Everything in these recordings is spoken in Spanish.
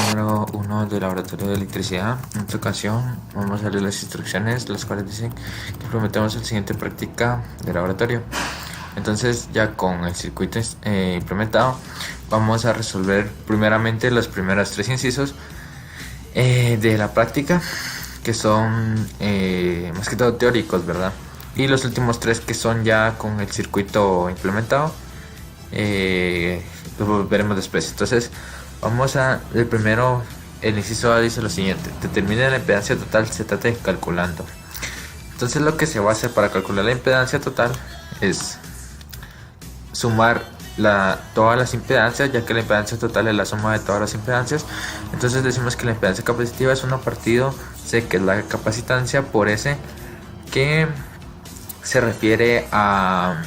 número 1 del laboratorio de electricidad. En esta ocasión vamos a leer las instrucciones, las cuales dicen que implementemos la siguiente práctica de laboratorio. Entonces, ya con el circuito implementado, vamos a resolver primeramente los primeros 3 incisos de la práctica, que son más que todo teóricos, ¿verdad? Y los últimos 3 que son ya con el circuito implementado, lo veremos después. Entonces, vamos a el primero. El inciso A dice lo siguiente: determine la impedancia total, se trata de calculando. Entonces, lo que se va a hacer para calcular la impedancia total es sumar todas las impedancias, ya que la impedancia total es la suma de todas las impedancias. Entonces decimos que la impedancia capacitiva es 1 partido C, que es la capacitancia, por S, que se refiere a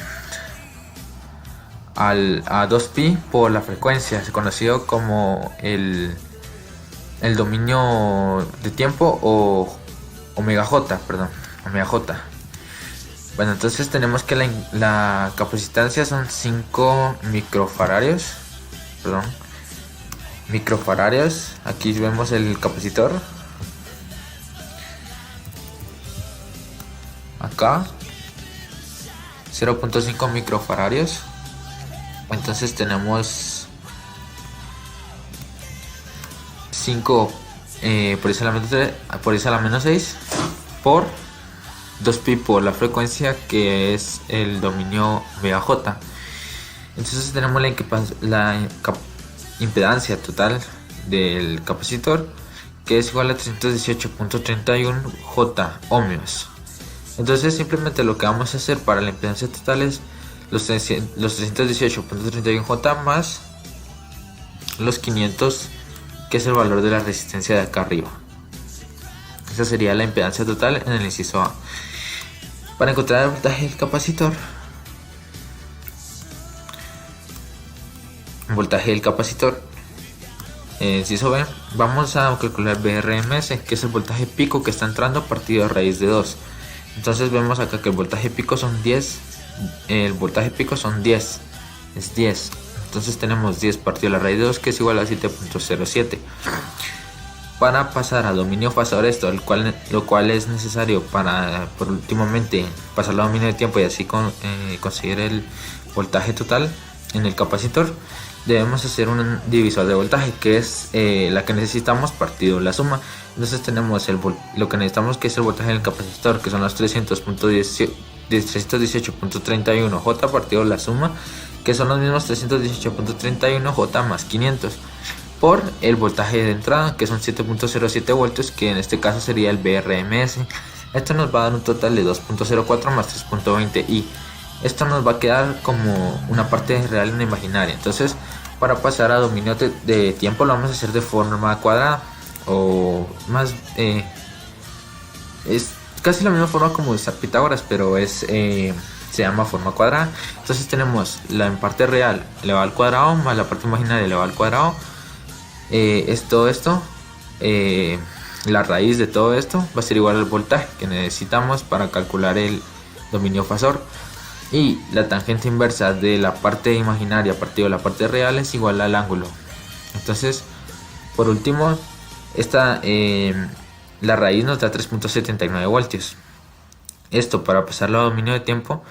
2pi por la frecuencia, conocido como el dominio de tiempo, o omega j. Bueno, entonces tenemos que la capacitancia son 5 microfaradios. Aquí vemos el capacitor. Acá 0.5 microfaradios. Entonces tenemos 5 por eso a la menos 6 por 2pi por la frecuencia, que es el dominio omega j. Entonces tenemos la impedancia total del capacitor, que es igual a 318.31 j ohmios. Entonces simplemente lo que vamos a hacer para la impedancia total es los 318.31 j más los 500, que es el valor de la resistencia de acá arriba. Esa sería la impedancia total en el inciso A. Para encontrar el voltaje del capacitor, inciso B, vamos a calcular BRMS, que es el voltaje pico que está entrando partido a raíz de 2. Entonces vemos acá que el voltaje pico son 10. El voltaje pico son 10. Es 10. Entonces tenemos 10 partido a la raíz de 2, que es igual a 7.07. Para pasar a dominio fasor, lo cual es necesario para, por últimamente, pasarlo a dominio de tiempo y así conseguir el voltaje total en el capacitor, debemos hacer un divisor de voltaje, que es la que necesitamos partido la suma. Entonces tenemos lo que necesitamos, que es el voltaje del capacitor, que son los 318.31 J partido la suma, que son los mismos 318.31 J más 500 por el voltaje de entrada, que son 7.07 voltios, que en este caso sería el BRMS. Esto nos va a dar un total de 2.04 más 3.20, y esto nos va a quedar como una parte real y una imaginaria. Entonces, para pasar a dominio de tiempo, lo vamos a hacer de forma cuadrada, o más es casi la misma forma como usar Pitágoras, pero se llama forma cuadrada. Entonces tenemos en parte real elevado al cuadrado más la parte imaginaria elevado al cuadrado. Es todo esto, la raíz de todo esto va a ser igual al voltaje que necesitamos para calcular el dominio fasor, y la tangente inversa de la parte imaginaria partido la parte real es igual al ángulo. Entonces, por último, la raíz nos da 3.79 voltios. Esto, para pasarlo a dominio de tiempo,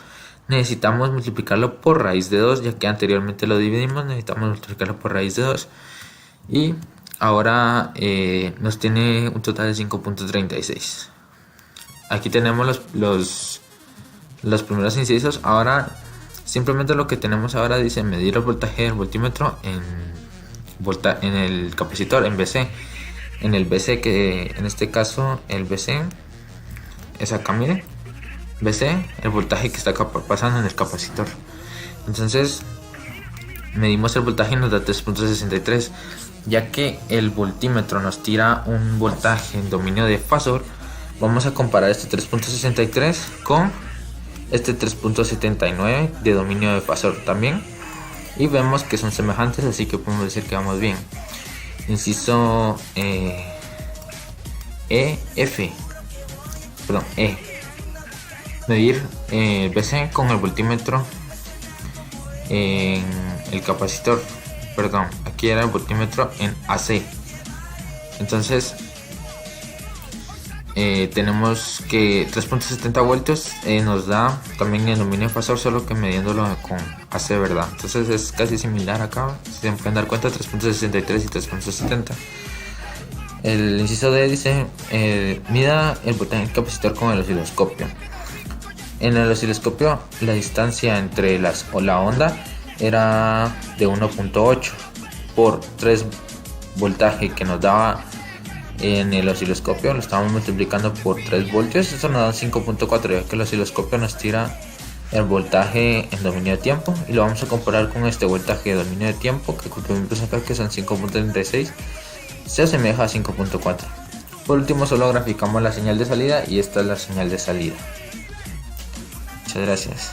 necesitamos multiplicarlo por raíz de 2, ya que anteriormente lo dividimos. Necesitamos multiplicarlo por raíz de 2, y ahora nos tiene un total de 5.36. Aquí tenemos los primeros incisos. Ahora simplemente lo que tenemos ahora dice medir el voltaje del voltímetro en el capacitor, en BC. En el BC, que en este caso el BC es acá, mire, BC, el voltaje que está pasando en el capacitor. Entonces medimos el voltaje y nos da 3.63. Ya que el voltímetro nos tira un voltaje en dominio de fasor, vamos a comparar este 3.63 con este 3.79 de dominio de fasor también, y vemos que son semejantes, así que podemos decir que vamos bien. Inciso medir BC con el voltímetro en el capacitor. Aquí era el voltímetro en AC. Entonces tenemos que 3.70 voltios nos da también el dominio difusor, solo que midiéndolo con AC, ¿verdad? Entonces es casi similar acá, si se pueden dar cuenta, 3.63 y 3.70. El inciso D dice mida el voltaje del capacitor con el osciloscopio. En el osciloscopio la distancia entre la onda era de 1.8 por 3 voltaje que nos daba en el osciloscopio, lo estamos multiplicando por 3 voltios, eso nos da 5.4, ya que el osciloscopio nos tira el voltaje en dominio de tiempo, y lo vamos a comparar con este voltaje de dominio de tiempo que tuvimos acá, que son 5.36, se asemeja a 5.4. Por último, solo graficamos la señal de salida, y esta es la señal de salida. Muchas gracias.